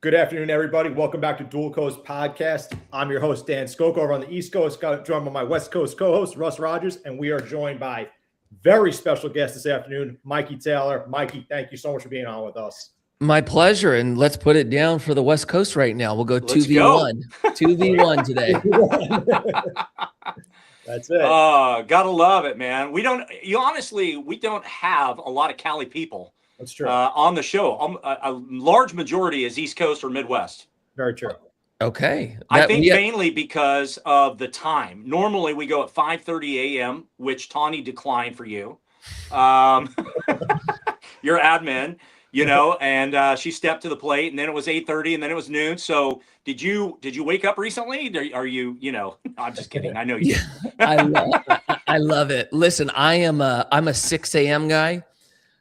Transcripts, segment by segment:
Good afternoon, everybody. Welcome back to Dual Coast Podcast. I'm your host, Dan Skoko, over on the East Coast. Got joined by my West Coast co-host, Russ Rogers, and we are joined by very special guest this afternoon, Mikey Taylor. Mikey, thank you so much for being on with us. My pleasure. And let's put it down for the West Coast right now. We'll go 2v1. 2v1 today. That's it. Gotta love it, man. We don't have a lot of Cali people. That's true. On the show. A large majority is East Coast or Midwest. Very true. Okay. I think mainly because of the time. Normally we go at 5:30 a.m., which Tawny declined for you. Your admin, and she stepped to the plate, and then it was 8:30, and then it was noon. So did you wake up recently? Are you, I'm just kidding. I know you. I love it. Listen, I'm a 6 a.m. guy.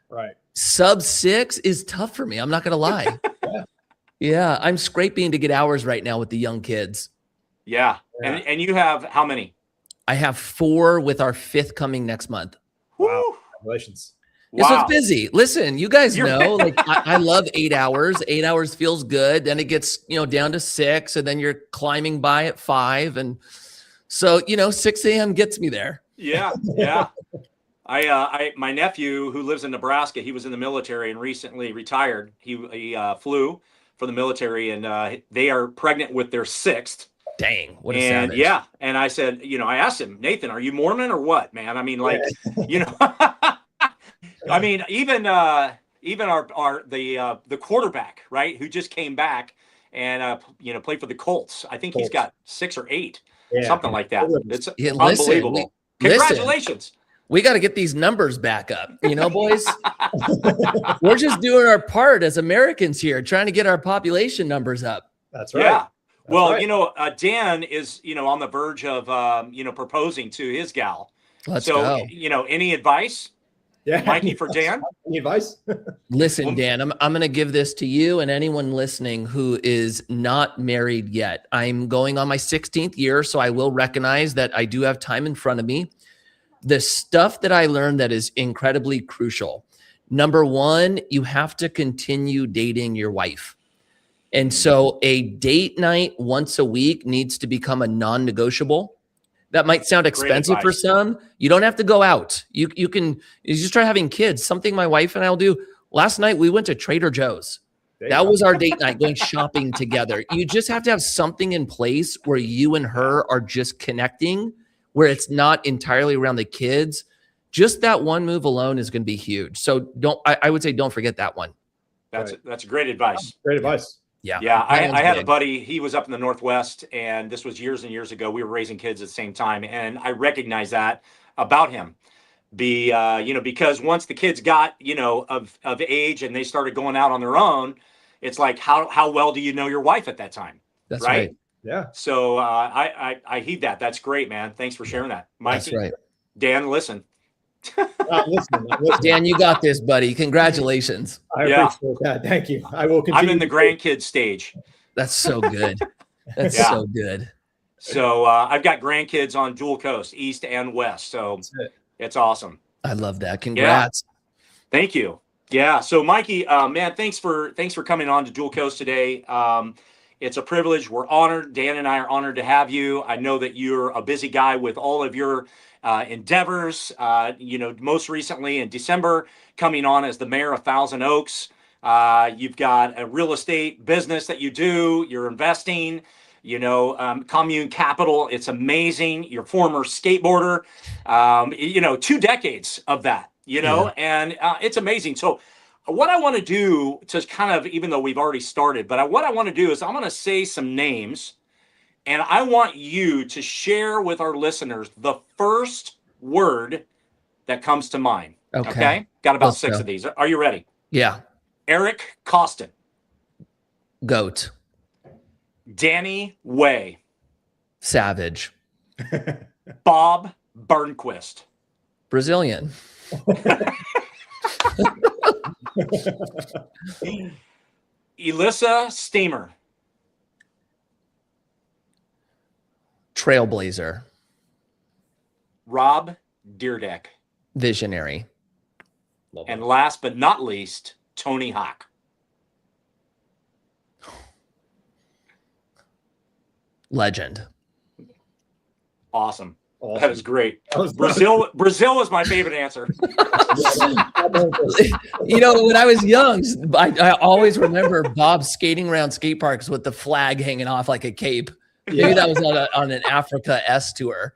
Right. Sub 6 is tough for me. I'm not going to lie. Yeah. I'm scraping to get hours right now with the young kids. Yeah. And you have how many? I have 4 with our 5th coming next month. Wow. Congratulations. Wow. So it's busy. Listen, you guys know, I love 8 hours. 8 hours feels good. Then it gets, down to 6, and then you're climbing by at 5. And so, 6 a.m. gets me there. Yeah. Yeah. My nephew who lives in Nebraska, he was in the military and recently retired. He flew for the military, and they are pregnant with their 6th. Dang, what a savage. Yeah, and I said, I asked him, Nathan, are you Mormon or what, man? I mean, I mean, even the quarterback, right, who just came back and played for the Colts. I think he's got 6 or 8, something like that. It's unbelievable. Congratulations. We got to get these numbers back up, boys. We're just doing our part as Americans here, trying to get our population numbers up. That's right. Yeah. Dan is, on the verge of, proposing to his gal. Let's go. Any advice? Yeah. Mikey, for Dan? Any advice? Listen, Dan, I'm going to give this to you and anyone listening who is not married yet. I'm going on my 16th year, so I will recognize that I do have time in front of me. The stuff that I learned that is incredibly crucial. Number 1, you have to continue dating your wife. And so a date night once a week needs to become a non-negotiable. That might sound expensive for some. You don't have to go out. You just try having kids. Something my wife and I will do. Last night we went to Trader Joe's. That was our date night, going shopping together. You just have to have something in place where you and her are just connecting, where it's not entirely around the kids. Just that one move alone is going to be huge. So I would say don't forget that one. That's great advice. Great advice. Yeah. I had a buddy, he was up in the Northwest, and this was years and years ago. We were raising kids at the same time, and I recognized that about him. Because once the kids got, of age and they started going out on their own, it's like, how well do you know your wife at that time? That's right. Yeah. So I heed that. That's great, man. Thanks for sharing that. Mikey, that's right. Dan, listen. Listen. Dan, you got this, buddy. Congratulations. I appreciate that. Thank you. I will continue. I'm in the grandkid stage. That's so good. That's so good. So I've got grandkids on dual coast, East and West. So it's awesome. I love that. Congrats. Yeah. Thank you. Yeah. So Mikey, man, thanks for coming on to Dual Coast today. It's a privilege. We're honored. Dan and I are honored to have you. I know that you're a busy guy with all of your endeavors. Most recently in December, coming on as the mayor of Thousand Oaks. You've got a real estate business that you do. You're investing. Commune Capital. It's amazing. You're a former skateboarder. 2 decades of that. And it's amazing. So what I want to do to kind of, even though we've already started, but what I want to do is I'm going to say some names, and I want you to share with our listeners the first word that comes to mind. Okay? Got about 6 of these. Are you ready? Yeah. Eric Costin. Goat. Danny Way. Savage. Bob Burnquist. Brazilian. Elissa Steamer. Trailblazer. Rob Deerdeck. Visionary. And last but not least, Tony Hawk. Legend. Awesome. Awesome. That is great. That was- Brazil was my favorite answer. You know, when I was young, I always remember Bob skating around skate parks with the flag hanging off like a cape. Maybe that was on an Africa S tour.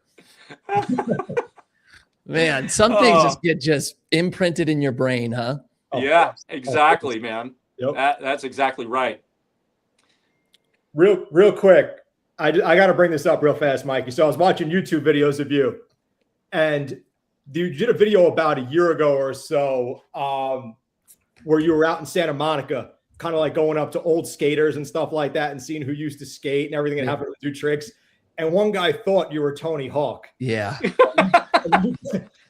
Man, some things just imprinted in your brain, huh? Yeah, exactly, man. Yep. That's exactly right. Real quick, I got to bring this up real fast, Mikey. So I was watching YouTube videos of you, and you did a video about a year ago or so where you were out in Santa Monica, kind of like going up to old skaters and stuff like that and seeing who used to skate and everything and having to do tricks. And one guy thought you were Tony Hawk. Yeah.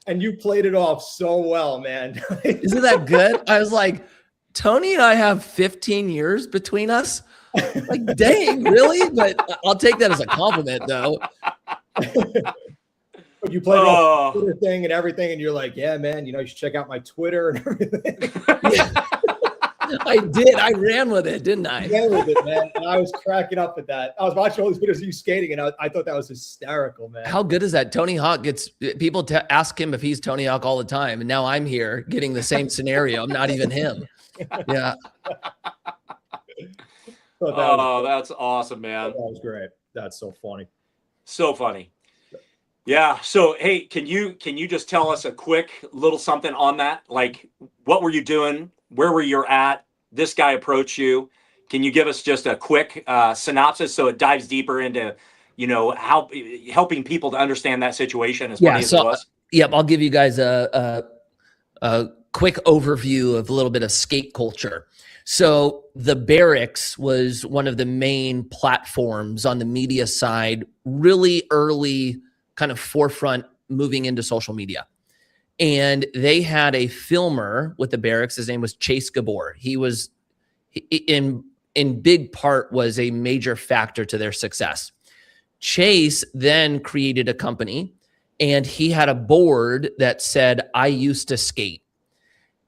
And you played it off so well, man. Isn't that good? I was like, Tony and I have 15 years between us. Like, dang, really? But I'll take that as a compliment, though. You played off the Twitter thing and everything, and you're like, yeah, man, you should check out my Twitter and everything. I did. I ran with it, didn't I? Ran with it, man. And I was cracking up at that. I was watching all these videos of you skating, and I thought that was hysterical, man. How good is that? Tony Hawk gets people ask him if he's Tony Hawk all the time, and now I'm here getting the same scenario. I'm not even him. Yeah. That's awesome, man. That was great. That's so funny. So funny. Yeah. So, hey, can you just tell us a quick little something on that? Like, what were you doing? Where were you at? This guy approached you. Can you give us just a quick synopsis so it dives deeper into, how helping people to understand that situation as funny as it was? Yep. I'll give you guys a quick overview of a little bit of skate culture. So the Barracks was one of the main platforms on the media side, really early, kind of forefront moving into social media. And they had a filmer with the Barracks. His name was Chase Gabor. He was in big part was a major factor to their success. Chase then created a company, and he had a board that said, I used to skate.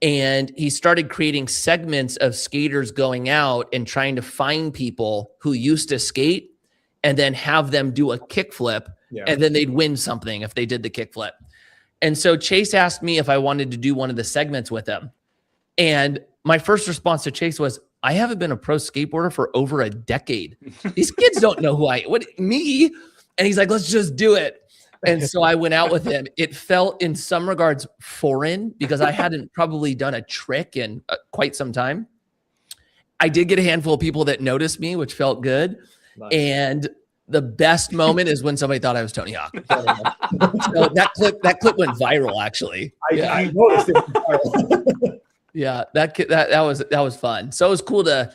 And he started creating segments of skaters going out and trying to find people who used to skate and then have them do a kickflip. Yeah. And then they'd win something if they did the kickflip. And so Chase asked me if I wanted to do one of the segments with him. And my first response to Chase was, I haven't been a pro skateboarder for over a decade. These kids don't know me. And he's like, let's just do it. And so I went out with him. It felt in some regards foreign because I hadn't probably done a trick in quite some time. I did get a handful of people that noticed me, which felt good. Nice. And the best moment is when somebody thought I was Tony Hawk. So that clip went viral, actually. I noticed it viral. Yeah, that was fun. So it was cool to,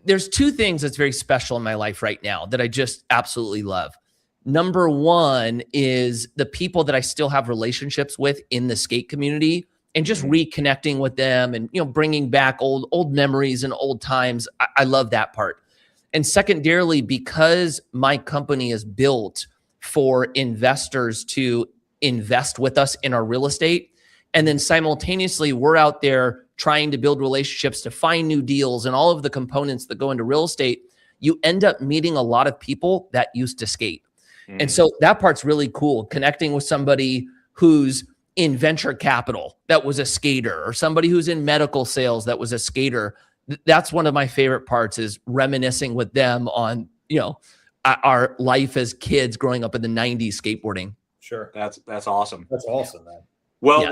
there's two things that's very special in my life right now that I just absolutely love. Number one is the people that I still have relationships with in the skate community and just reconnecting with them and, bringing back old memories and old times. I love that part. And secondarily, because my company is built for investors to invest with us in our real estate, and then simultaneously we're out there trying to build relationships to find new deals and all of the components that go into real estate, you end up meeting a lot of people that used to skate. And so that part's really cool, connecting with somebody who's in venture capital that was a skater, or somebody who's in medical sales that was a skater. That's one of my favorite parts, is reminiscing with them on, our life as kids growing up in the 90s skateboarding. Sure. That's awesome. That's awesome, man. Well, yeah,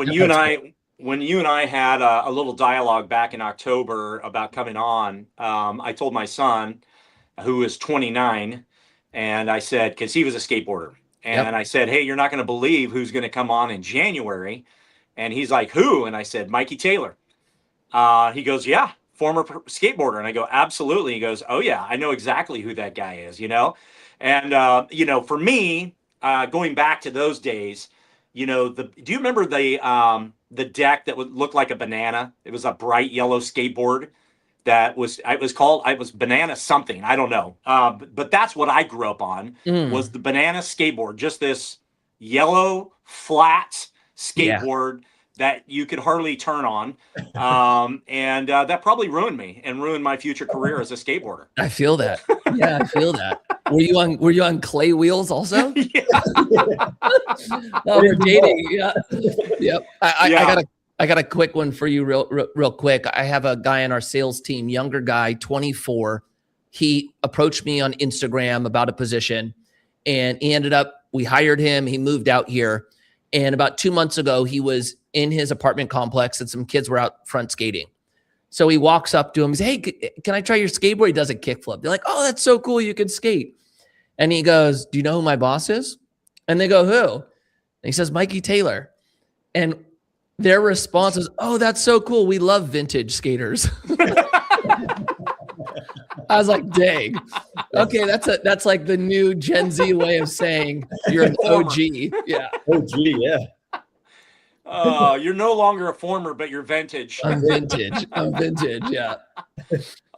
when you and I had a little dialogue back in October about coming on, I told my son, who is 29, and I said, because he was a skateboarder, and I said, hey, you're not going to believe who's going to come on in January. And he's like, who? And I said, Mikey Taylor. He goes, yeah, former skateboarder. And I go, absolutely. He goes, oh yeah, I know exactly who that guy is, And, for me, going back to those days, do you remember the deck that would look like a banana? It was a bright yellow skateboard it was banana something. I don't know. But that's what I grew up on was the banana skateboard, just this yellow flat skateboard that you could hardly turn on. And that probably ruined me and ruined my future career as a skateboarder. I feel that. Yeah, I feel that. Were you on clay wheels also? Yeah. Oh, we're dating. Yeah. Yep. I got a quick one for you real quick. I have a guy on our sales team, younger guy, 24. He approached me on Instagram about a position, and we hired him. He moved out here. And about 2 months ago, he was in his apartment complex and some kids were out front skating. So he walks up to him. He's, hey, can I try your skateboard? He does a kickflip. They're like, oh, that's so cool. You can skate. And he goes, do you know who my boss is? And they go, who? And he says, Mikey Taylor. And their response is, oh, that's so cool. We love vintage skaters. I was like, dang. Okay, that's like the new Gen Z way of saying you're an OG. Yeah. OG, yeah. You're no longer a former, but you're vintage. I'm vintage. Yeah.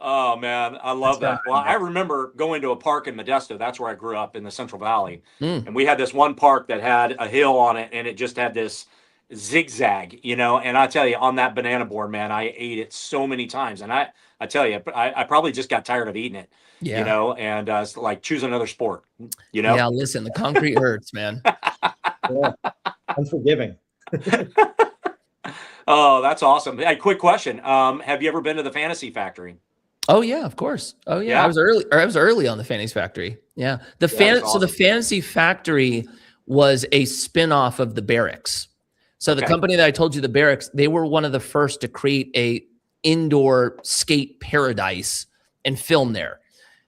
Oh man, I love that. Well, I remember going to a park in Modesto. That's where I grew up in the Central Valley. And we had this one park that had a hill on it, and it just had this zigzag, and I tell you, on that banana board, man, I ate it so many times. And I tell you, I probably just got tired of eating it, and it's like choose another sport, Yeah, listen, the concrete hurts, man. Yeah. Unforgiving. Oh, that's awesome. Hey, quick question. Have you ever been to the Fantasy Factory? Oh yeah, of course. Oh yeah. I was early on the Fantasy Factory. Yeah. So the Fantasy Factory was a spin-off of the Barracks. So the company that I told you, the Barracks, they were one of the first to create a indoor skate paradise and film there.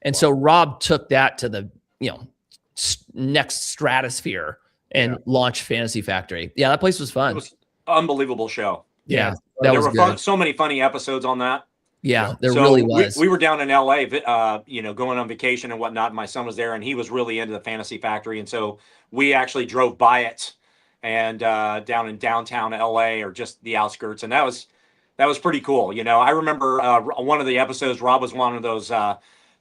And so Rob took that to the, next stratosphere and launched Fantasy Factory. Yeah, that place was fun. It was an unbelievable show. Yeah. There were so many funny episodes on that. Yeah, there really was. We were down in LA, going on vacation and whatnot. And my son was there and he was really into the Fantasy Factory. And so we actually drove by it and down in downtown LA or just the outskirts. And that was pretty cool. I remember one of the episodes, Rob was one of those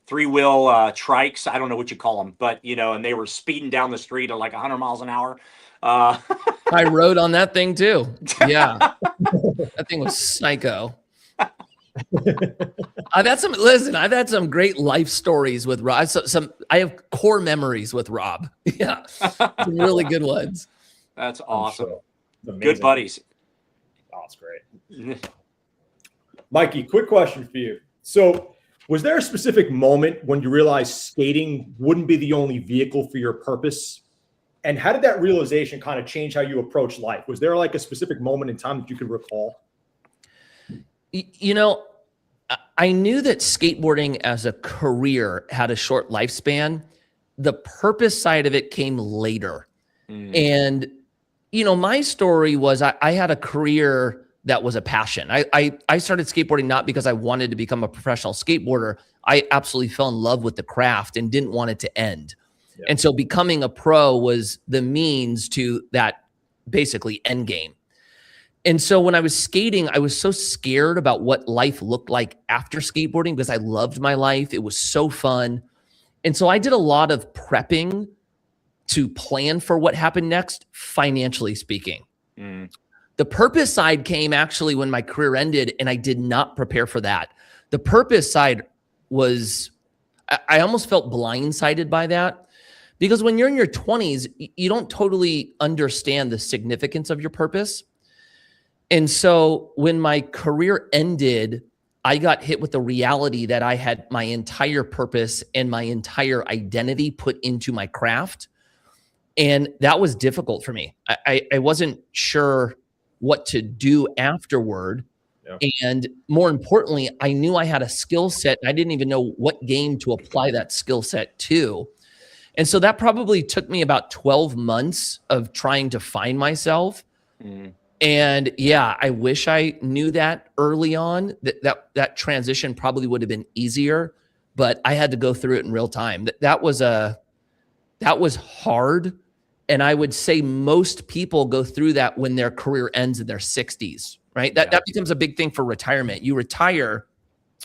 three-wheel trikes. I don't know what you call them, but, and they were speeding down the street at like 100 miles an hour. I rode on that thing too. Yeah. That thing was psycho. I've had some great life stories with Rob. I have core memories with Rob. Yeah. Some really good ones. That's awesome. Good buddies. Oh, it's great. Mikey, quick question for you. So was there a specific moment when you realized skating wouldn't be the only vehicle for your purpose? And how did that realization kind of change how you approach life? Was there like a specific moment in time that you could recall? I knew that skateboarding as a career had a short lifespan. The purpose side of it came later. And, my story was I had a career that was a passion. I started skateboarding not because I wanted to become a professional skateboarder. I absolutely fell in love with the craft and didn't want it to end. Yeah. And so becoming a pro was the means to that basically end game. And so when I was skating, I was so scared about what life looked like after skateboarding because I loved my life. It was so fun. And so I did a lot of prepping to plan for what happened next, financially speaking. The purpose side came actually when my career ended, and I did not prepare for that. The purpose side was, I almost felt blindsided by that because when you're in your 20s, you don't totally understand the significance of your purpose. And so when my career ended, I got hit with the reality that I had my entire purpose and my entire identity put into my craft. And that was difficult for me. I wasn't sure what to do afterward. Yeah. And more importantly, I knew I had a skill set. I didn't even know what game to apply that skill set to. And so that probably took me about 12 months of trying to find myself. And yeah, I wish I knew that early on, that transition probably would have been easier, but I had to go through it in real time. That was hard. And I would say most people go through that when their career ends in their 60s, right? That becomes a big thing for retirement. You retire,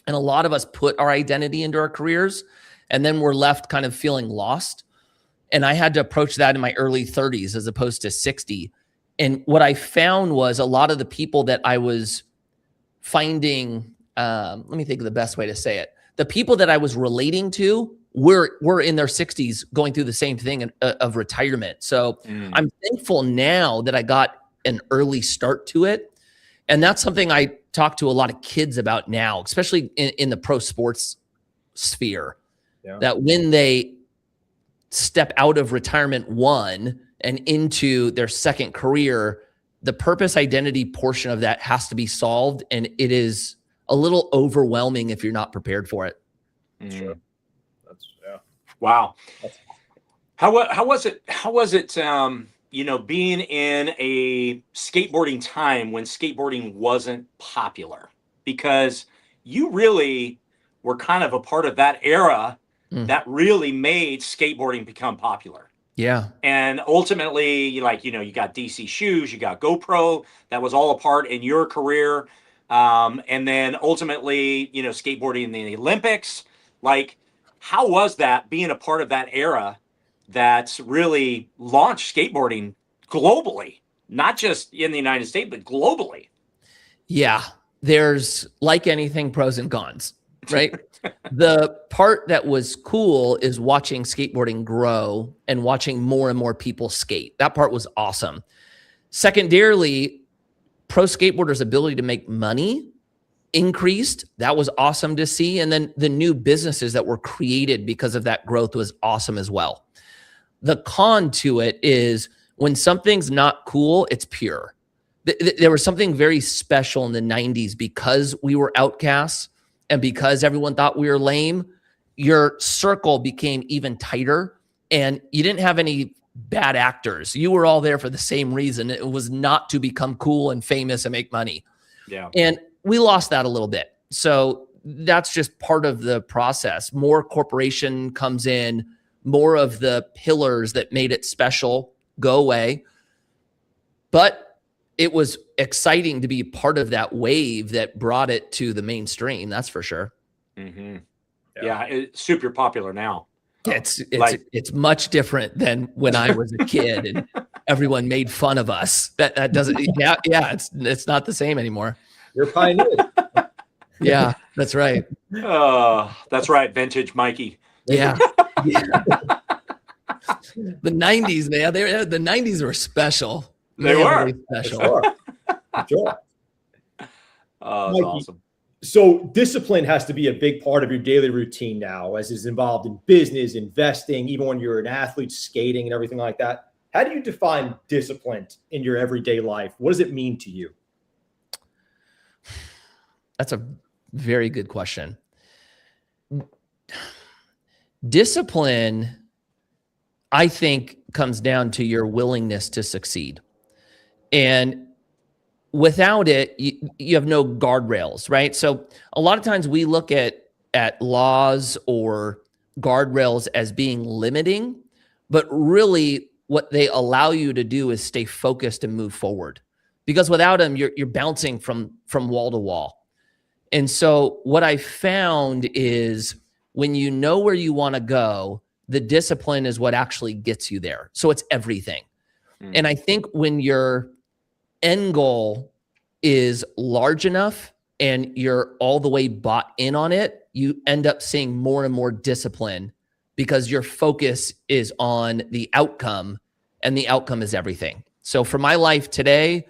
and a lot of us put our identity into our careers, and then we're left kind of feeling lost. And I had to approach that in my early 30s as opposed to 60. And what I found was a lot of the people that I was finding, let me think of the best way to say it. The people that I was relating to were in their 60s going through the same thing of retirement. So I'm thankful now that I got an early start to it. And that's something I talk to a lot of kids about now, especially in the pro sports sphere, that when they step out of retirement one and into their second career, the purpose identity portion of that has to be solved. And it is a little overwhelming if you're not prepared for it. Sure. Wow. How was it, being in a skateboarding time when skateboarding wasn't popular? Because you really were kind of a part of that era that really made skateboarding become popular. Yeah. And ultimately, you got DC shoes, you got GoPro, that was all a part in your career. And then ultimately, skateboarding in the Olympics. Like, how was that being a part of that era that's really launched skateboarding globally, not just in the United States, but globally? Yeah. There's, like anything, pros and cons, right? The part that was cool is watching skateboarding grow and watching more and more people skate. That part was awesome. Secondarily, pro skateboarders' ability to make money increased. That was awesome to see. And then the new businesses that were created because of that growth was awesome as well. The con to it is when something's not cool, it's pure. There was something very special in the 90s because we were outcasts and because everyone thought we were lame. Your circle became even tighter and you didn't have any bad actors. You were all there for the same reason. It was not to become cool and famous and make money. Yeah. And we lost that a little bit. So that's just part of the process. More corporation comes in, more of the pillars that made it special go away. But it was exciting to be part of that wave that brought it to the mainstream. That's for sure. Mm-hmm. Yeah, it's super popular now. It's much different than when I was a kid and everyone made fun of us. That doesn't. Yeah, it's not the same anymore. You're pioneers. Yeah, that's right. That's right, vintage Mikey. Yeah. The 90s, man. The 90s were special. They were really special. Sure. That's Mikey, awesome. So discipline has to be a big part of your daily routine now, as is involved in business, investing, even when you're an athlete, skating and everything like that. How do you define discipline in your everyday life? What does it mean to you? That's a very good question. Discipline, I think, comes down to your willingness to succeed. And without it, you have no guardrails, right? So a lot of times we look at laws or guardrails as being limiting, but really what they allow you to do is stay focused and move forward. Because without them, you're bouncing from wall to wall. And so what I found is when you know where you want to go, the discipline is what actually gets you there. So it's everything. And I think when your end goal is large enough and you're all the way bought in on it, you end up seeing more and more discipline because your focus is on the outcome, and the outcome is everything. So for my life today,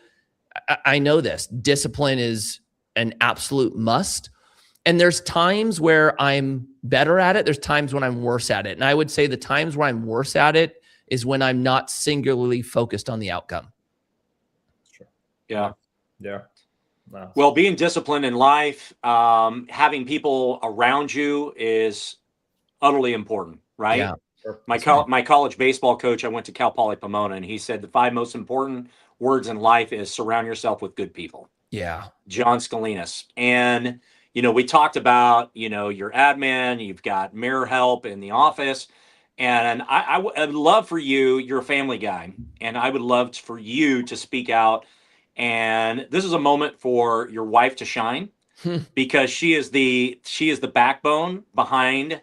I know this. Discipline is an absolute must. And there's times where I'm better at it. There's times when I'm worse at it. And I would say the times where I'm worse at it is when I'm not singularly focused on the outcome. Sure. Yeah. Yeah. Wow. Well, being disciplined in life, having people around you is utterly important, right? Yeah. Sure. My college baseball coach, I went to Cal Poly Pomona, and he said the 5 most important words in life is surround yourself with good people. Yeah. John Scalinas. And, we talked about, your admin, you've got mirror help in the office. And I'd love for you, you're a family guy, and I would love for you to speak out. And this is a moment for your wife to shine because she is the backbone behind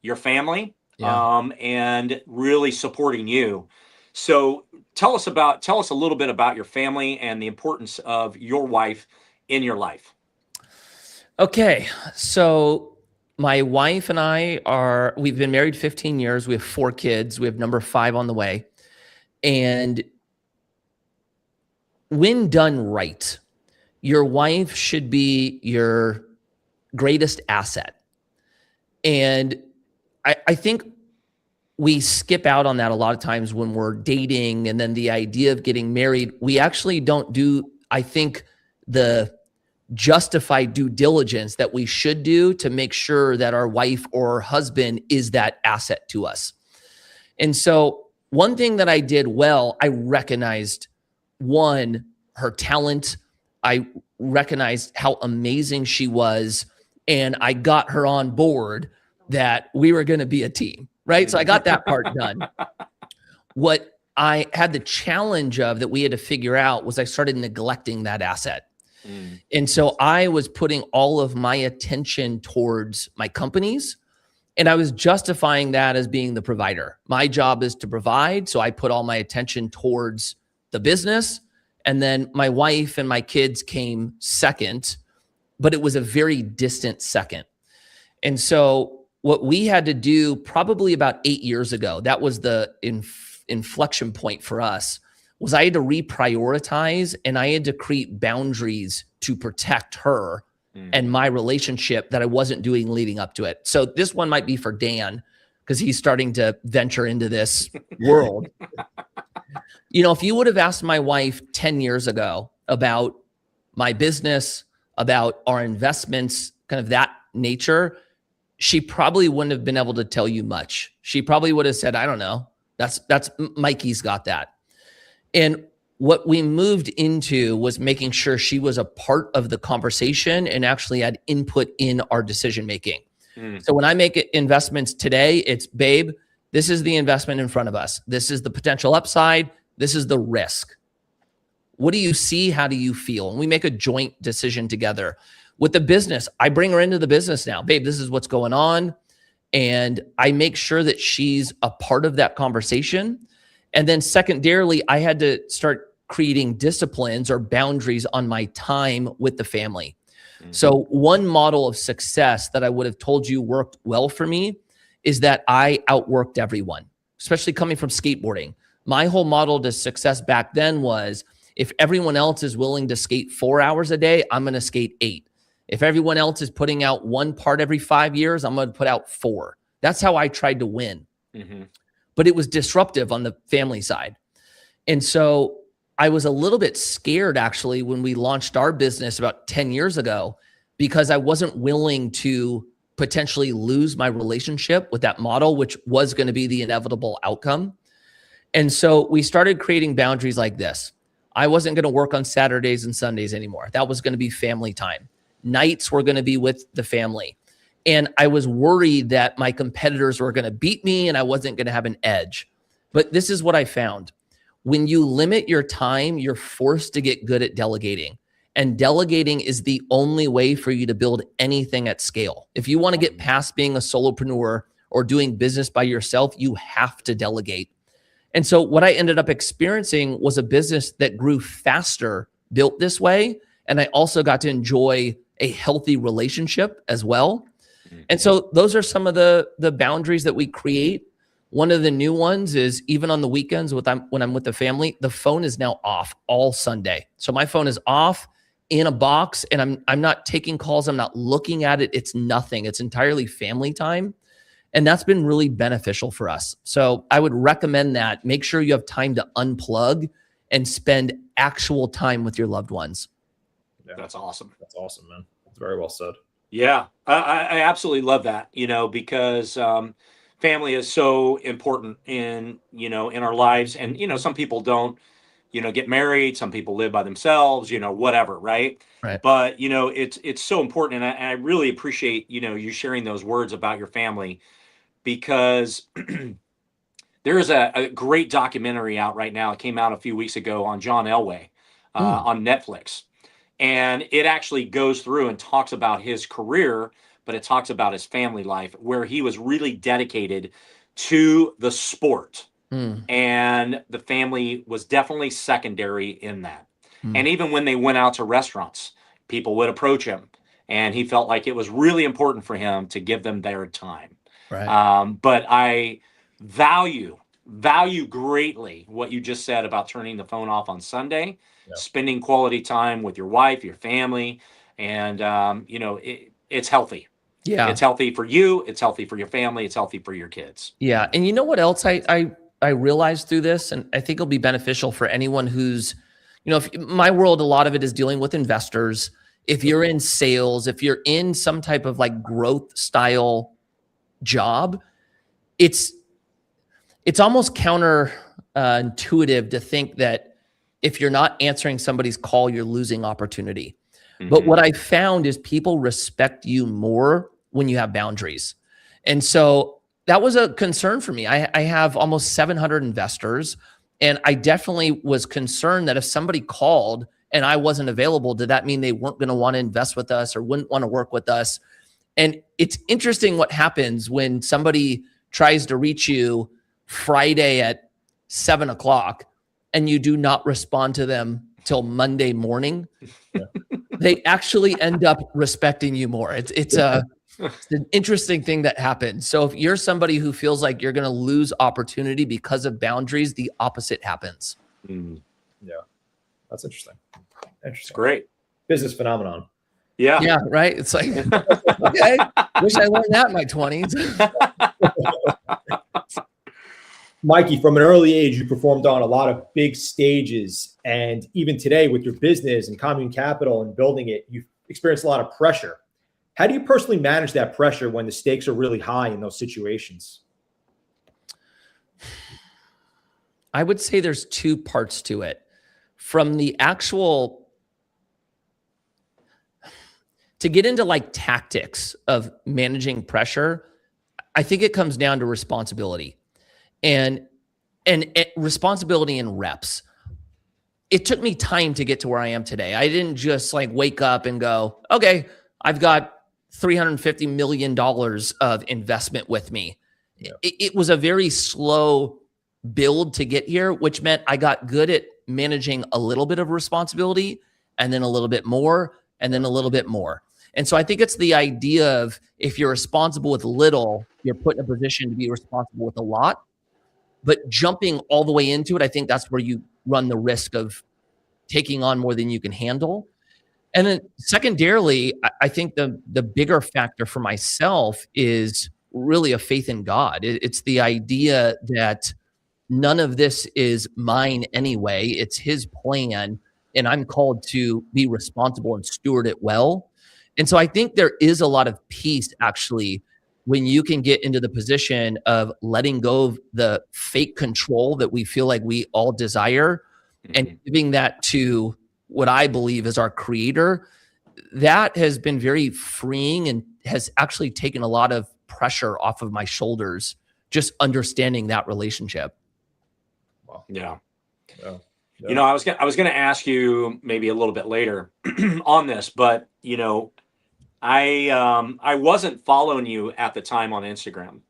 your family, Yeah. and really supporting you. So tell us a little bit about your family and the importance of your wife in your life. Okay, so my wife and we've been married 15 years. We have 4 kids. We have number 5 on the way. And when done right, your wife should be your greatest asset. And I think we skip out on that a lot of times when we're dating, and then the idea of getting married, we actually don't do, I think, the justified due diligence that we should do to make sure that our wife or husband is that asset to us. And so one thing that I did well, I recognized, one, her talent. I recognized how amazing she was, and I got her on board that we were going to be a team, right? So I got that part done. What I had the challenge of that we had to figure out was I started neglecting that asset. And so I was putting all of my attention towards my companies, and I was justifying that as being the provider. My job is to provide, so I put all my attention towards the business, and then my wife and my kids came second, but it was a very distant second. And so what we had to do probably about 8 years ago, that was the inflection point for us, was I had to reprioritize, and I had to create boundaries to protect her and my relationship that I wasn't doing leading up to it. So this one might be for Dan, because he's starting to venture into this world. If you would have asked my wife 10 years ago about my business, about our investments, kind of that nature, she probably wouldn't have been able to tell you much. She probably would have said, I don't know. That's Mikey's got that. And what we moved into was making sure she was a part of the conversation and actually had input in our decision making. So when I make investments today, it's, babe, this is the investment in front of us. This is the potential upside. This is the risk. What do you see? How do you feel? And we make a joint decision together. With the business, I bring her into the business now. Babe, this is what's going on. And I make sure that she's a part of that conversation. And then secondarily, I had to start creating disciplines or boundaries on my time with the family. So one model of success that I would have told you worked well for me is that I outworked everyone, especially coming from skateboarding. My whole model to success back then was, if everyone else is willing to skate 4 hours a day, I'm going to skate 8. If everyone else is putting out one part every 5 years, I'm going to put out 4. That's how I tried to win. But it was disruptive on the family side. And so I was a little bit scared, actually, when we launched our business about 10 years ago, because I wasn't willing to potentially lose my relationship with that model, which was going to be the inevitable outcome. And so we started creating boundaries like this. I wasn't going to work on Saturdays and Sundays anymore. That was going to be family time. Nights were going to be with the family. And I was worried that my competitors were going to beat me and I wasn't going to have an edge. But this is what I found. When you limit your time, you're forced to get good at delegating. And delegating is the only way for you to build anything at scale. If you want to get past being a solopreneur or doing business by yourself, you have to delegate. And so what I ended up experiencing was a business that grew faster, built this way. And I also got to enjoy a healthy relationship as well. And so those are some of the boundaries that we create. One of the new ones is, even on the weekends when I'm with the family, the phone is now off all Sunday. So my phone is off in a box, and I'm not taking calls. I'm not looking at it. It's nothing. It's entirely family time. And that's been really beneficial for us. So I would recommend that. Make sure you have time to unplug and spend actual time with your loved ones. Yeah, That's awesome. That's awesome, man. That's very well said. Yeah, I absolutely love that, because family is so important in our lives. And, some people don't, get married. Some people live by themselves, whatever. Right. Right. But, it's so important. And I really appreciate, you sharing those words about your family, because there is a great documentary out right now. It came out a few weeks ago on John Elway on Netflix. And it actually goes through and talks about his career, but it talks about his family life, where he was really dedicated to the sport And the family was definitely secondary in that. Mm. And even when they went out to restaurants, people would approach him, and he felt like it was really important for him to give them their time. Right. But I value greatly what you just said about turning the phone off on Sunday, spending quality time with your wife, your family, and it's healthy. Yeah. It's healthy for you. It's healthy for your family. It's healthy for your kids. Yeah. And you know what else I realized through this, and I think it'll be beneficial for anyone who's, if my world, a lot of it is dealing with investors. If you're in sales, if you're in some type of like growth style job, it's almost counter intuitive to think that if you're not answering somebody's call, you're losing opportunity. But what I found is people respect you more when you have boundaries. And so that was a concern for me. I have almost 700 investors, and I definitely was concerned that if somebody called and I wasn't available, did that mean they weren't going to want to invest with us or wouldn't want to work with us? And it's interesting what happens when somebody tries to reach you Friday at 7:00 and you do not respond to them till Monday morning. They actually end up respecting you more. It's an interesting thing that happens. So if you're somebody who feels like you're going to lose opportunity because of boundaries, the opposite happens. Yeah, that's interesting. It's great. Business phenomenon. Yeah. Yeah. Right. It's like, okay, wish I learned that in my 20s. Mikey, from an early age, you performed on a lot of big stages. And even today with your business and Commune Capital and building it, you've experienced a lot of pressure. How do you personally manage that pressure when the stakes are really high in those situations? I would say there's two parts to it. From the actual, to get into like tactics of managing pressure, I think it comes down to responsibility. And responsibility and reps. It took me time to get to where I am today. I didn't just like wake up and go, okay, I've got $350 million of investment with me. Yeah. It was a very slow build to get here, which meant I got good at managing a little bit of responsibility and then a little bit more and then a little bit more. And so I think it's the idea of if you're responsible with little, you're put in a position to be responsible with a lot. But jumping all the way into it, I think that's where you run the risk of taking on more than you can handle. And then secondarily, I think the bigger factor for myself is really a faith in God. It's the idea that none of this is mine anyway. It's his plan, and I'm called to be responsible and steward it well. And so I think there is a lot of peace actually when you can get into the position of letting go of the fake control that we feel like we all desire and giving that to what I believe is our creator. That has been very freeing and has actually taken a lot of pressure off of my shoulders, just understanding that relationship. Wow. Yeah. I was going to ask you maybe a little bit later on this, but I wasn't following you at the time on Instagram,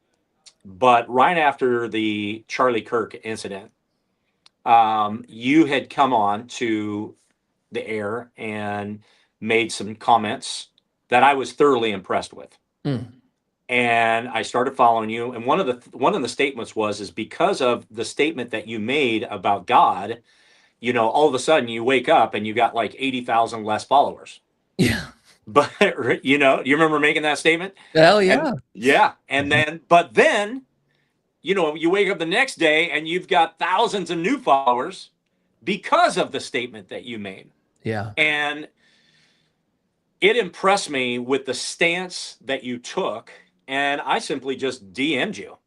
but right after the Charlie Kirk incident, you had come on to the air and made some comments that I was thoroughly impressed with. And I started following you. And one of the statements is because of the statement that you made about God, all of a sudden you wake up and you got like 80,000 less followers. Yeah. But you remember making that statement? Hell yeah. And then, you wake up the next day and you've got thousands of new followers because of the statement that you made. Yeah. And it impressed me with the stance that you took. And I simply just DM'd you.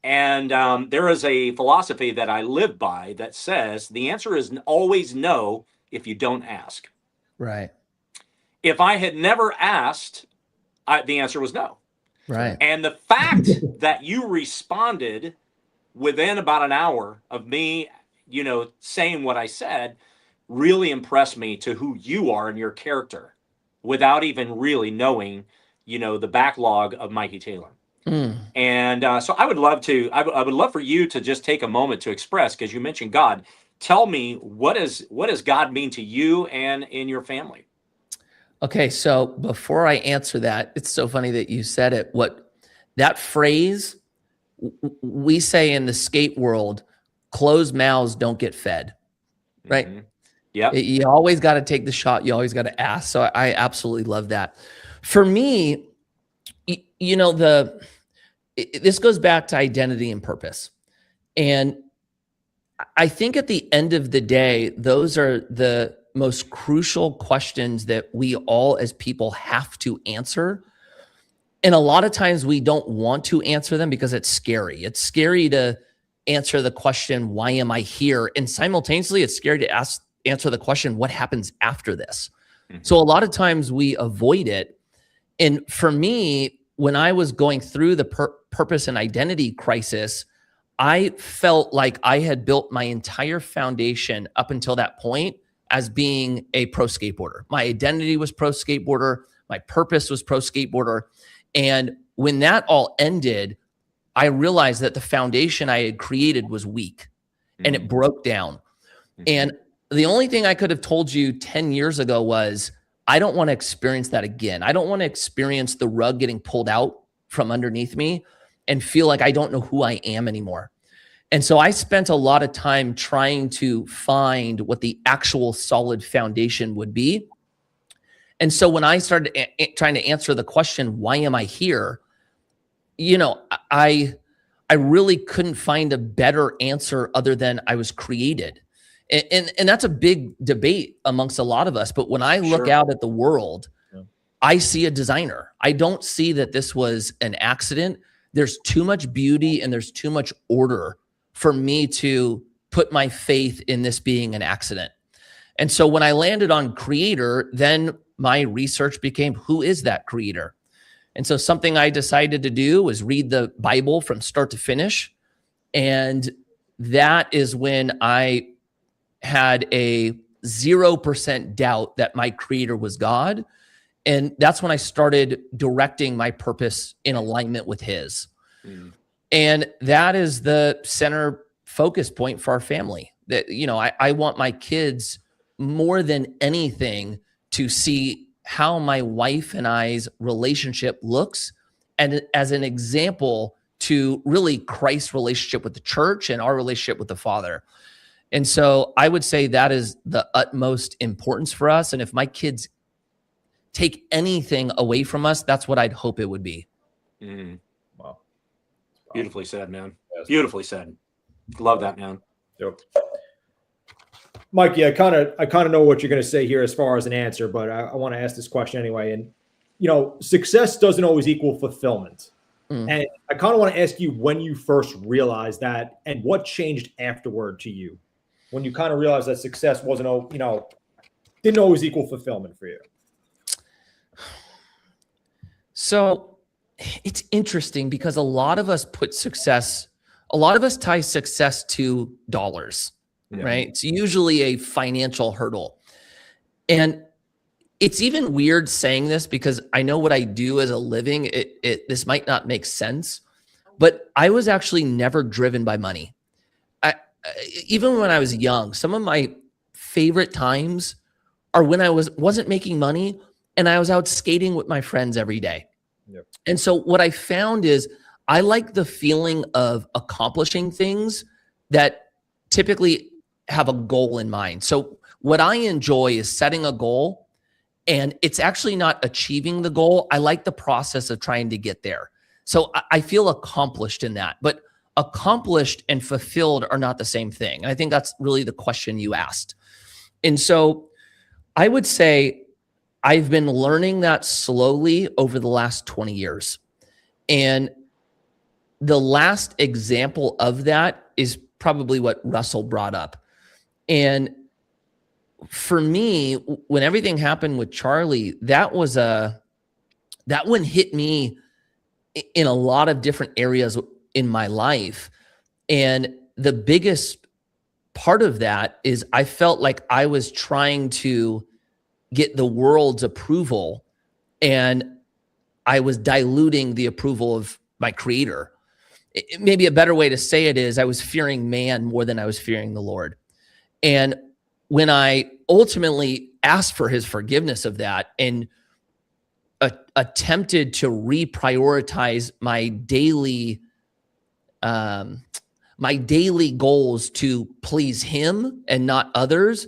And there is a philosophy that I live by that says the answer is always no if you don't ask. Right. If I had never asked, the answer was no. Right. And the fact that you responded within about an hour of me, saying what I said really impressed me to who you are and your character without even really knowing, the backlog of Mikey Taylor. Mm. And so I would love to, I would love for you to just take a moment to express, because you mentioned God. Tell me, what does God mean to you and in your family? Okay, so before I answer that, it's so funny that you said it. What that phrase we say in the skate world, closed mouths don't get fed, right? Hmm. Yep. You always got to take the shot. You always got to ask. So I absolutely love that. For me, you know, this goes back to identity and purpose. And I think at the end of the day, those are the most crucial questions that we all as people have to answer. And a lot of times we don't want to answer them because it's scary. It's scary to answer the question, why am I here? And simultaneously, it's scary to answer the question, what happens after this? Mhm. So a lot of times we avoid it. And for me, when I was going through the purpose and identity crisis, I felt like I had built my entire foundation up until that point as being a pro skateboarder. My identity was pro skateboarder. My purpose was pro skateboarder. And when that all ended, I realized that the foundation I had created was weak and it broke down. Mhm. And the only thing I could have told you 10 years ago was, I don't want to experience that again. I don't want to experience the rug getting pulled out from underneath me and feel like I don't know who I am anymore. And so I spent a lot of time trying to find what the actual solid foundation would be. And so when I started trying to answer the question, why am I here? You know, I really couldn't find a better answer other than I was created. And that's a big debate amongst a lot of us. But when I look Sure. out at the world, Yeah. I see a designer. I don't see that this was an accident. There's too much beauty and there's too much order for me to put my faith in this being an accident. And so when I landed on creator, then my research became, who is that creator? And so something I decided to do was read the Bible from start to finish. And that is when I had a 0% doubt that my creator was God. And that's when I started directing my purpose in alignment with his. Mm. And that is the center focus point for our family. That, you know, I want my kids more than anything to see how my wife and I's relationship looks, and as an example to really Christ's relationship with the church and our relationship with the Father. And so I would say that is the utmost importance for us. And if my kids take anything away from us, that's what I'd hope it would be. Mm. Wow. Beautifully said, man. Yes. Beautifully said. Love that, man. Yep. Mikey, I kind of know what you're going to say here as far as an answer, but I want to ask this question anyway. And you know, success doesn't always equal fulfillment. Mm. And I kind of want to ask you when you first realized that, and what changed afterward to you when you kind of realized that success wasn't, you know, didn't always equal fulfillment for you. So it's interesting because a lot of us tie success to dollars, Yeah. right? It's usually a financial hurdle. And it's even weird saying this because I know what I do as a living. This might not make sense, but I was actually never driven by money. Even when I was young, some of my favorite times are when I wasn't making money and I was out skating with my friends every day. Yep. And so what I found is I like the feeling of accomplishing things that typically have a goal in mind. So what I enjoy is setting a goal, and it's actually not achieving the goal. I like the process of trying to get there. So I feel accomplished in that. But accomplished and fulfilled are not the same thing. And I think that's really the question you asked. And so I would say I've been learning that slowly over the last 20 years. And the last example of that is probably what Russell brought up. And for me, when everything happened with Charlie, that one hit me in a lot of different areas in my life. And the biggest part of that is I felt like I was trying to get the world's approval, and I was diluting the approval of my creator. Maybe a better way to say it is I was fearing man more than I was fearing the Lord. And when I ultimately asked for his forgiveness of that and attempted to reprioritize my daily goals to please him and not others,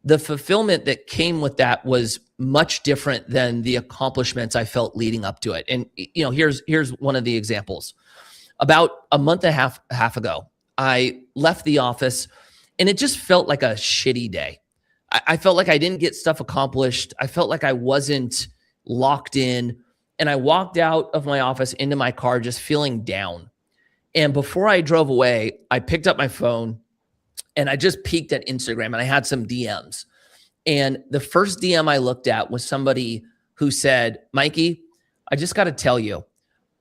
the fulfillment that came with that was much different than the accomplishments I felt leading up to it. And here's one of the examples. About a month and a half ago, I left the office and it just felt like a shitty day. I felt like I didn't get stuff accomplished. I felt like I wasn't locked in. And I walked out of my office into my car just feeling down. And before I drove away, I picked up my phone and I just peeked at Instagram and I had some DMs. And the first DM I looked at was somebody who said, Mikey, I just got to tell you,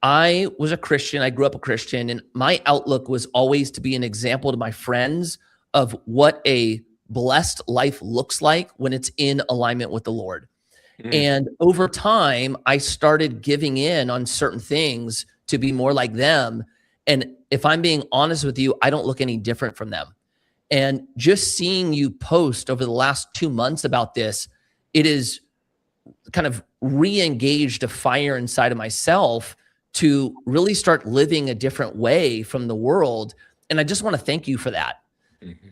I was a Christian. I grew up a Christian, and my outlook was always to be an example to my friends of what a blessed life looks like when it's in alignment with the Lord. And over time, I started giving in on certain things to be more like them. And if I'm being honest with you, I don't look any different from them. And just seeing you post over the last 2 months about this, it is kind of re-engaged a fire inside of myself to really start living a different way from the world. And I just want to thank you for that.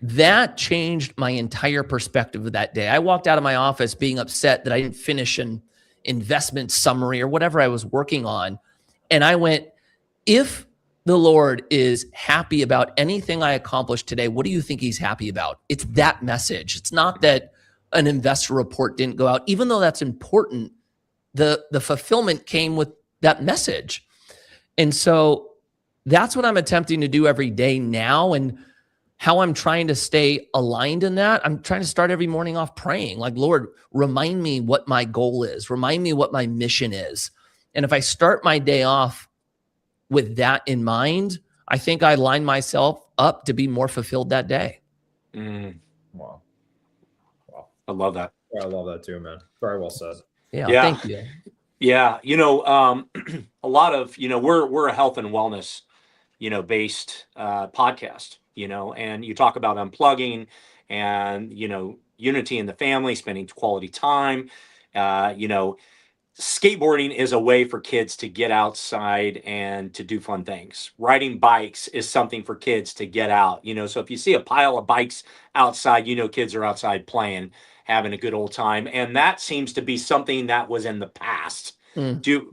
That changed my entire perspective of that day. I walked out of my office being upset that I didn't finish an investment summary or whatever I was working on. And I went, if the Lord is happy about anything I accomplished today, what do you think he's happy about? It's that message. It's not that an investor report didn't go out, even though that's important. The fulfillment came with that message. And so that's what I'm attempting to do every day now. And how I'm trying to stay aligned in that, I'm trying to start every morning off praying, like, Lord, remind me what my goal is. Remind me what my mission is. And if I start my day off with that in mind, I think I line myself up to be more fulfilled that day. Wow. I love that. Yeah, I love that too, man. Very well said. Yeah. Thank you. Yeah. A lot of, we're a health and wellness, based podcast, and you talk about unplugging and, unity in the family, spending quality time. Skateboarding is a way for kids to get outside and to do fun things. Riding bikes is something for kids to get out, so if you see a pile of bikes outside, kids are outside playing, having a good old time. And that seems to be something that was in the past.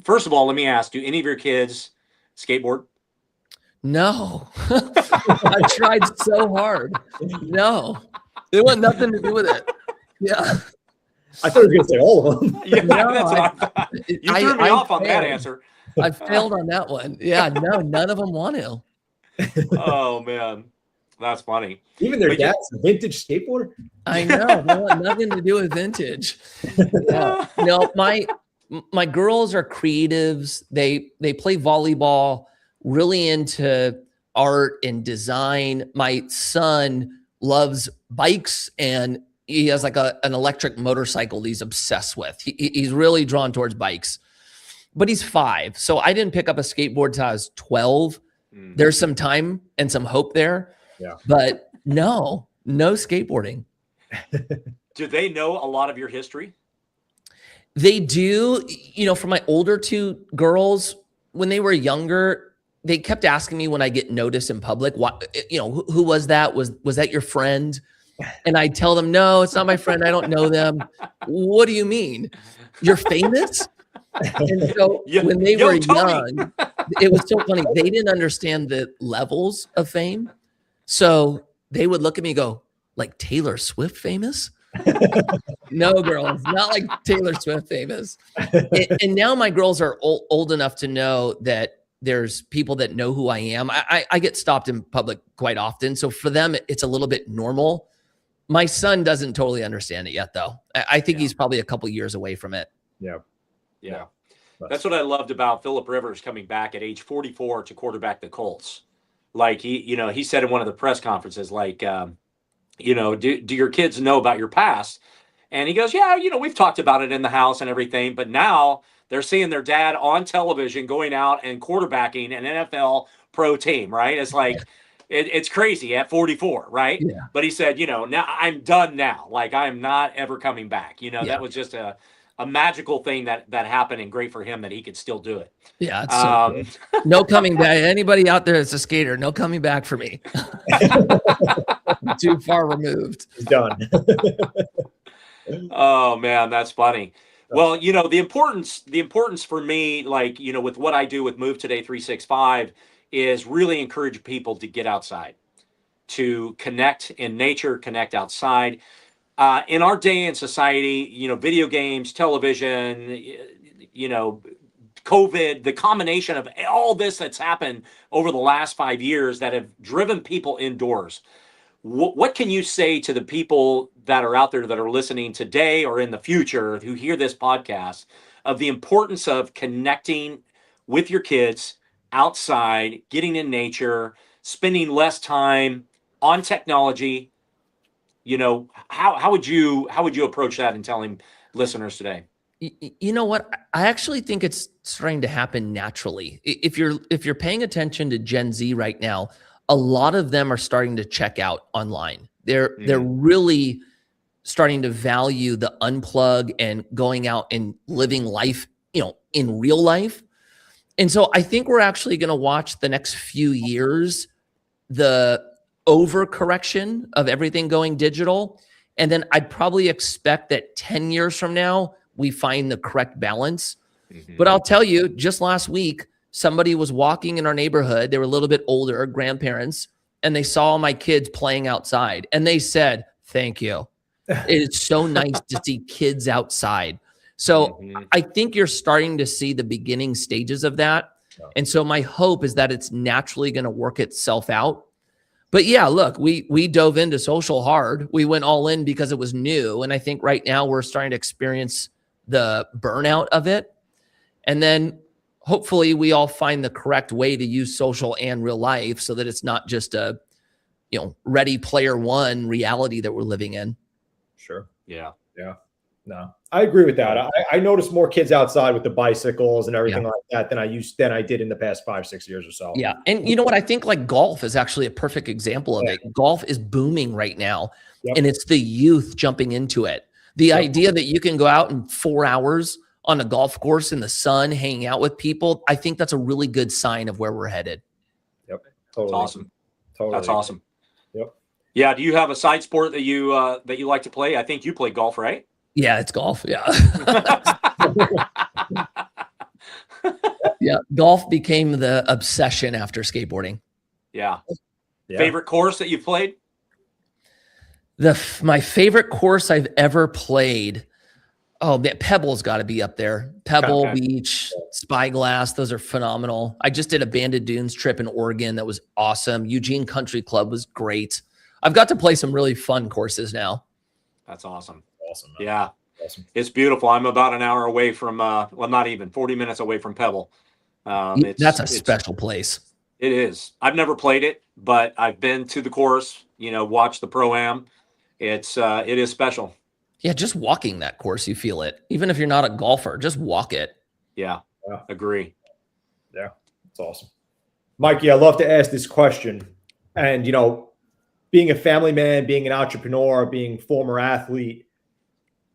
First of all, let me ask, do any of your kids skateboard? No, I tried so hard. No, they want nothing to do with it. Yeah. I thought you were going to say all of them. Yeah, no, that's what I thought. You threw me off on that answer. I failed on that one. Yeah, no, none of them want to. Oh, man. That's funny. Even their dad's a vintage skateboarder? I know. They want nothing to do with vintage. Yeah. No, my girls are creatives. They play volleyball, really into art and design. My son loves bikes, and he has like an electric motorcycle he's obsessed with. He's really drawn towards bikes, but he's 5. So I didn't pick up a skateboard till I was 12. There's some time and some hope there. Yeah. But no skateboarding. Do they know a lot of your history? They do. For my older 2 girls, when they were younger, they kept asking me when I get noticed in public, what, who was that? Was that your friend? And I tell them, no, it's not my friend. I don't know them. What do you mean? You're famous? And so when they were young, it was so funny. They didn't understand the levels of fame. So they would look at me and go, like Taylor Swift famous? No, girls, not like Taylor Swift famous. And now my girls are old enough to know that there's people that know who I am. I get stopped in public quite often. So for them, it's a little bit normal. My son doesn't totally understand it yet, though. I think he's probably a couple years away from it. Yeah. That's what I loved about Phillip Rivers coming back at age 44 to quarterback the Colts. Like he said in one of the press conferences, like, do your kids know about your past? And he goes, yeah, we've talked about it in the house and everything, but now they're seeing their dad on television going out and quarterbacking an NFL pro team, right? It's like, it's crazy at 44, right? Yeah. But he said, now I'm done now. Like, I'm not ever coming back. That was just a magical thing that happened, and great for him that he could still do it. Yeah. It's so good. No coming back. Anybody out there that's a skater, no coming back for me. Too far removed. He's done. Oh man, that's funny. Well, the importance for me, like, with what I do with Move Today 365, is really encourage people to get outside, to connect in nature, connect outside. In our day in society, video games, television, COVID, the combination of all this that's happened over the last 5 years that have driven people indoors. What can you say to the people that are out there that are listening today or in the future who hear this podcast of the importance of connecting with your kids outside, getting in nature, spending less time on technology? How would you approach that in telling listeners today? You know what? I actually think it's starting to happen naturally. If you're paying attention to Gen Z right now, a lot of them are starting to check out online. They're really starting to value the unplug and going out and living life, in real life. And so I think we're actually going to watch the next few years, the overcorrection of everything going digital. And then I'd probably expect that 10 years from now, we find the correct balance. But I'll tell you, just last week, somebody was walking in our neighborhood. They were a little bit older, grandparents, and they saw my kids playing outside. And they said, "Thank you." It's so nice to see kids outside. So I think you're starting to see the beginning stages of that. And so my hope is that it's naturally going to work itself out. But yeah, look, we dove into social hard. We went all in because it was new. And I think right now we're starting to experience the burnout of it. And then hopefully we all find the correct way to use social and real life so that it's not just a, Ready Player One reality that we're living in. Sure. Yeah. No, I agree with that. I noticed more kids outside with the bicycles and everything like that than I did in the past 5-6 years or so. Yeah. And you know what? I think like golf is actually a perfect example of it. Golf is booming right now. And it's the youth jumping into it. The idea that you can go out in 4 hours on a golf course in the sun, hanging out with people, I think that's a really good sign of where we're headed. Yep. Totally. That's awesome. Totally. That's awesome. Yep. Yeah. Do you have a side sport that you like to play? I think you play golf, right? Yeah, it's golf. Yeah. Yeah. Golf became the obsession after skateboarding. Yeah. Favorite course that you've played? My favorite course I've ever played. Oh, man, Pebble's got to be up there. Pebble Beach, Spyglass. Those are phenomenal. I just did a Banded Dunes trip in Oregon. That was awesome. Eugene Country Club was great. I've got to play some really fun courses now. That's awesome. Awesome. Man. Yeah. Awesome. It's beautiful. I'm about an hour away from, not even 40 minutes away from Pebble. That's a special place. It is. I've never played it, but I've been to the course, watched the Pro-Am. It is special. Yeah. Just walking that course, you feel it. Even if you're not a golfer, just walk it. Yeah. Agree. Yeah. That's awesome. Mikey, I love to ask this question. And, being a family man, being an entrepreneur, being a former athlete,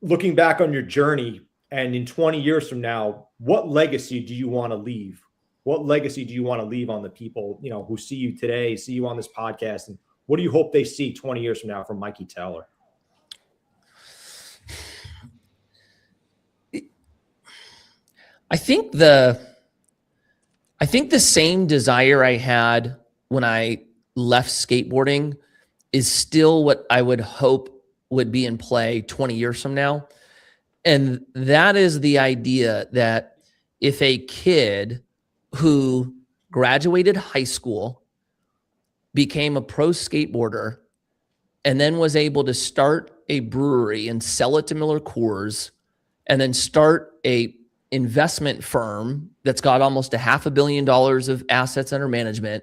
looking back on your journey and in 20 years from now, what legacy do you want to leave? What legacy do you want to leave on the people, who see you today, see you on this podcast? And what do you hope they see 20 years from now from Mikey Taylor? I think the same desire I had when I left skateboarding is still what I would hope would be in play 20 years from now. And that is the idea that if a kid who graduated high school, became a pro skateboarder, and then was able to start a brewery and sell it to Miller Coors, and then start a investment firm that's got almost $500 million of assets under management,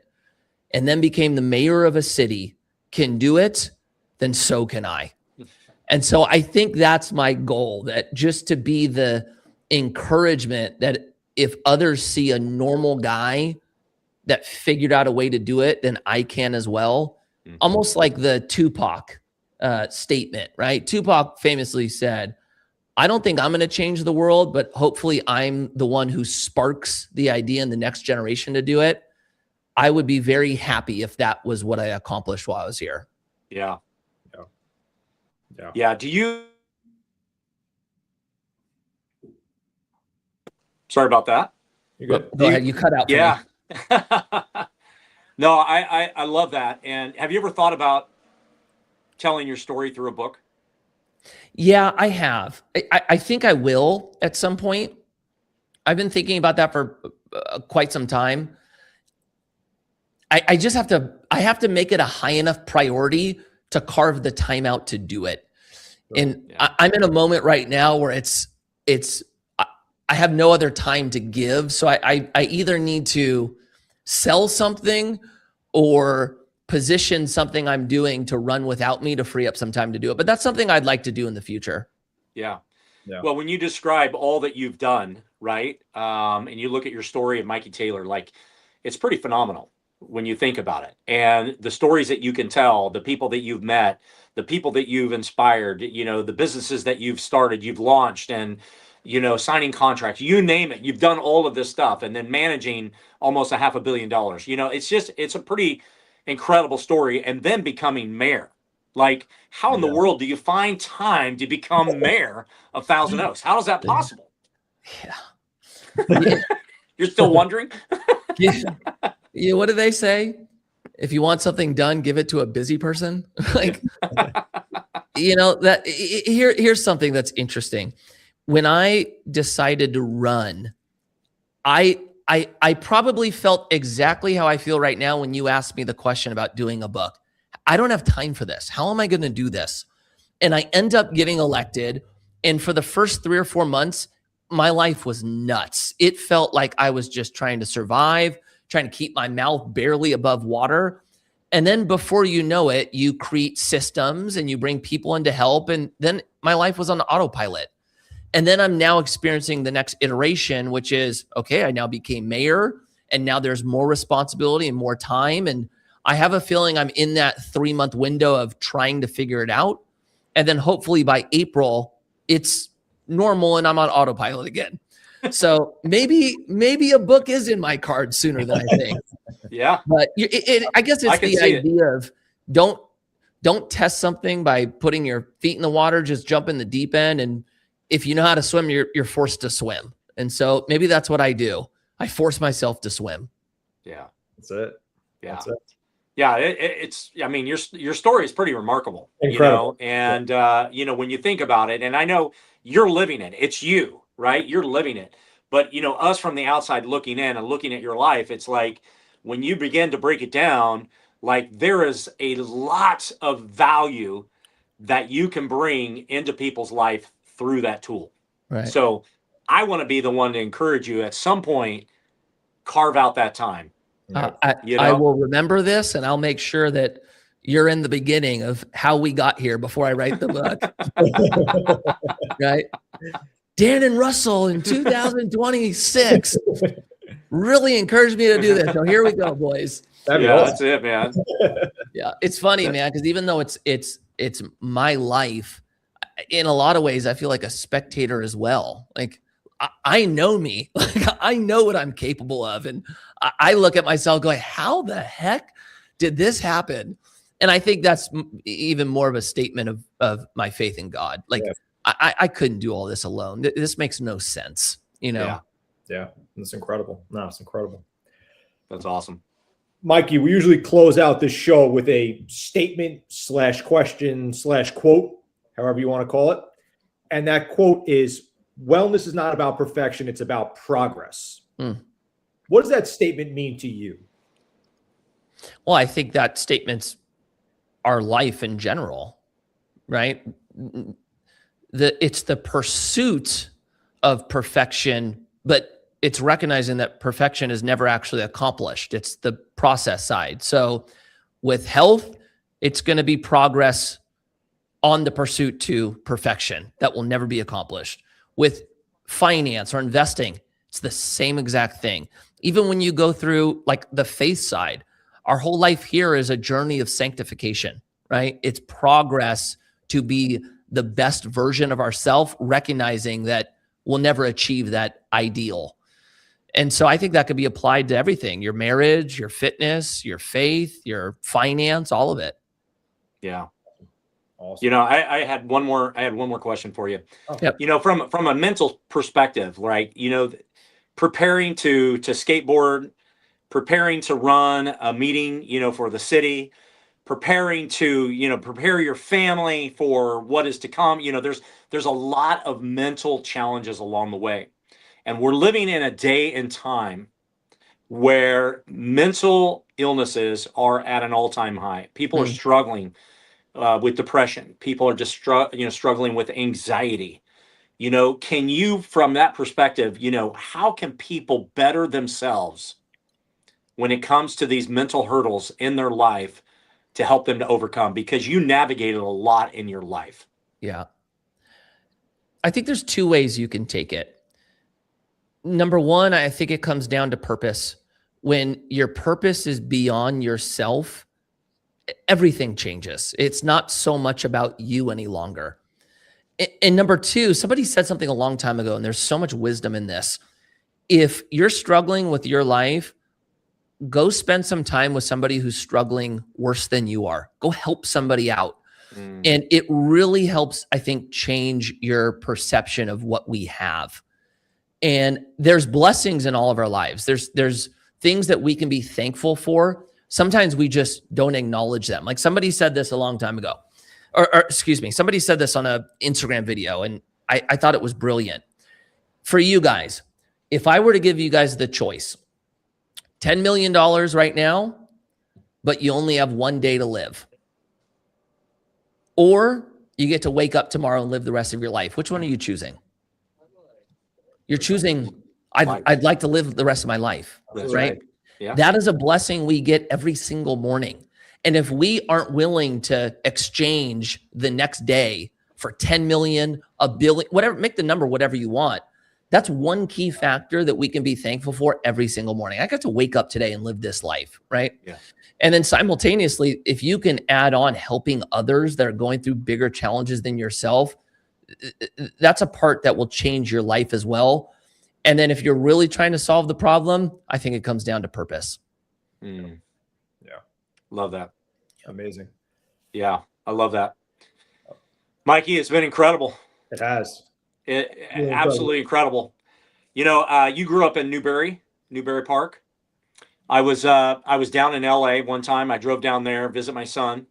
and then became the mayor of a city, can do it, then so can I. And so I think that's my goal, that just to be the encouragement that if others see a normal guy that figured out a way to do it, then I can as well. Mhm. Almost like the Tupac statement, right? Tupac famously said, I don't think I'm going to change the world, but hopefully I'm the one who sparks the idea in the next generation to do it. I would be very happy if that was what I accomplished while I was here. Yeah. Yeah. Yeah. Yeah. Do you? Sorry about that. You good? Go ahead. You cut out. For Yeah. me. No, I love that. And have you ever thought about telling your story through a book? Yeah, I have. I think I will at some point. I've been thinking about that for quite some time. I just have to make it a high enough priority to carve the time out to do it. And Yeah. I'm in a moment right now where I have no other time to give. So I either need to sell something or position something I'm doing to run without me to free up some time to do it. But that's something I'd like to do in the future. Yeah. Yeah. Well, when you describe all that you've done, right, and you look at your story of Mikey Taylor, like it's pretty phenomenal when you think about it. And the stories that you can tell, the people that you've met, the people that you've inspired, the businesses that you've started, you've launched, and signing contracts, you name it. You've done all of this stuff, and then managing almost $500 million. It's a pretty incredible story. And then becoming mayor. Like, how in the world do you find time to become mayor of Thousand Oaks? How is that possible? Yeah. You're still wondering? Yeah. What do they say? If you want something done, give it to a busy person. Like, here's something that's interesting. When I decided to run, I probably felt exactly how I feel right now when you asked me the question about doing a book. I don't have time for this. How am I going to do this? And I end up getting elected. And for the first 3 or 4 months, my life was nuts. It felt like I was just trying to survive, trying to keep my mouth barely above water. And then before you know it, you create systems and you bring people in to help. And then my life was on autopilot. And then I'm now experiencing the next iteration, which is, okay, I now became mayor and now there's more responsibility and more time. And I have a feeling I'm in that 3-month window of trying to figure it out. And then hopefully by April, it's normal and I'm on autopilot again. So maybe a book is in my cards sooner than I think. Yeah. But I guess it's the idea of don't test something by putting your feet in the water, just jump in the deep end. And if you know how to swim, you're forced to swim. And so maybe that's what I do. I force myself to swim. Yeah. That's it. Yeah. That's it. Yeah, it's. I mean, your story is pretty remarkable. Incredible. And when you think about it, and I know you're living it. It's you, right? You're living it. But us from the outside looking in and looking at your life, it's like when you begin to break it down, like there is a lot of value that you can bring into people's life through that tool. Right. So I want to be the one to encourage you at some point, carve out that time. I will remember this and I'll make sure that you're in the beginning of how we got here before I write the book. Right? Dan and Russell in 2026 really encouraged me to do this. So here we go, boys. That's it, man. Yeah. It's funny, man, because even though it's my life, in a lot of ways, I feel like a spectator as well. Like I know me, like I know what I'm capable of. And I look at myself going, how the heck did this happen? And I think that's even more of a statement of my faith in God. Like I couldn't do all this alone. This makes no sense, Yeah. It's incredible. No, it's incredible. That's awesome. Mikey, we usually close out this show with a statement / question / quote, however you want to call it. And that quote is, wellness is not about perfection. It's about progress. What does that statement mean to you? Well, I think that statement's our life in general, right? It's the pursuit of perfection, but it's recognizing that perfection is never actually accomplished. It's the process side. So with health, it's going to be progress on the pursuit to perfection that will never be accomplished. With finance or investing, it's the same exact thing. Even when you go through like the faith side, our whole life here is a journey of sanctification, right? It's progress to be the best version of ourselves, recognizing that we'll never achieve that ideal. And so I think that could be applied to everything, your marriage, your fitness, your faith, your finance, all of it. Yeah. Awesome. You know, I had one more question for you. Oh. Yep. You know, from a mental perspective, right? You know, preparing to skateboard, preparing to run a meeting, you know, for the city, preparing to, you know, prepare your family for what is to come. You know, there's a lot of mental challenges along the way. And we're living in a day and time where mental illnesses are at an all-time high. People are struggling with depression. People are just struggling with anxiety. You know, can you, from that perspective, you know, how can people better themselves when it comes to these mental hurdles in their life to help them to overcome? Because you navigated a lot in your life. Yeah. I think there's two ways you can take it. Number one, I think it comes down to purpose. When your purpose is beyond yourself, everything changes. It's not so much about you any longer. And number two, somebody said something a long time ago, and there's so much wisdom in this. If you're struggling with your life, go spend some time with somebody who's struggling worse than you are. Go help somebody out. And it really helps, I think, change your perception of what we have. And there's blessings in all of our lives. There's things that we can be thankful for. Sometimes we just don't acknowledge them. Like somebody said this a long time ago, or excuse me, somebody said this on a Instagram video, and I thought it was brilliant. For you guys, if I were to give you guys the choice, $10 million right now, but you only have one day to live, or you get to wake up tomorrow and live the rest of your life, which one are you choosing? You're choosing, I'd like to live the rest of my life, right? Yeah. That is a blessing we get every single morning. And if we aren't willing to exchange the next day for 10 million, a billion, whatever, make the number whatever you want, that's one key factor that we can be thankful for every single morning. I got to wake up today and live this life, right? Yeah. And then simultaneously, if you can add on helping others that are going through bigger challenges than yourself, that's a part that will change your life as well. And then if you're really trying to solve the problem, I think it comes down to purpose. Yeah. Love that. Amazing. Yeah. I love that. Mikey, it's been incredible. It has. Absolutely incredible. You know, you grew up in Newberry Park. I was down in LA one time. I drove down there, visit my son,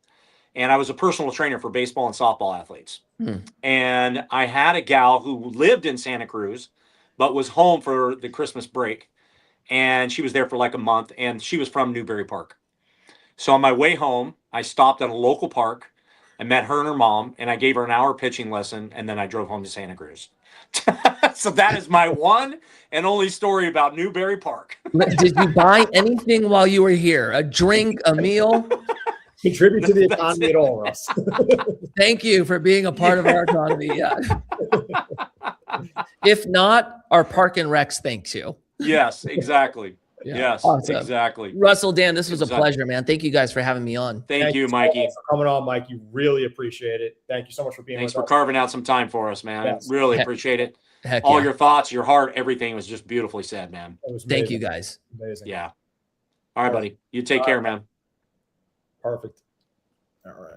and I was a personal trainer for baseball and softball athletes. And I had a gal who lived in Santa Cruz, but was home for the Christmas break. And she was there for like a month, and she was from Newberry Park. So on my way home, I stopped at a local park. I met her and her mom, and I gave her an hour pitching lesson, and then I drove home to Santa Cruz. So that is my one and only story about Newberry Park. Did you buy anything while you were here? A drink, a meal? Contribute to the economy at all, Russ. Thank you for being a part of our economy. Yeah. If not, our Park and Recs thanks you. Yes, exactly. Yeah. Yes, Awesome. exactly. Russell, Dan, this was a Exactly. pleasure, man. Thank you guys for having me on. Thank you, so Mikey. much for coming on, Mike. You really appreciate it. Thank you so much for being Thanks with for us. carving out some time for us, man. Yes. Really appreciate it. Heck All yeah. your thoughts, your heart, everything was just beautifully said, man. It was Thank amazing. you guys. Amazing. Yeah. All right, buddy. You take care, man. Perfect. All right.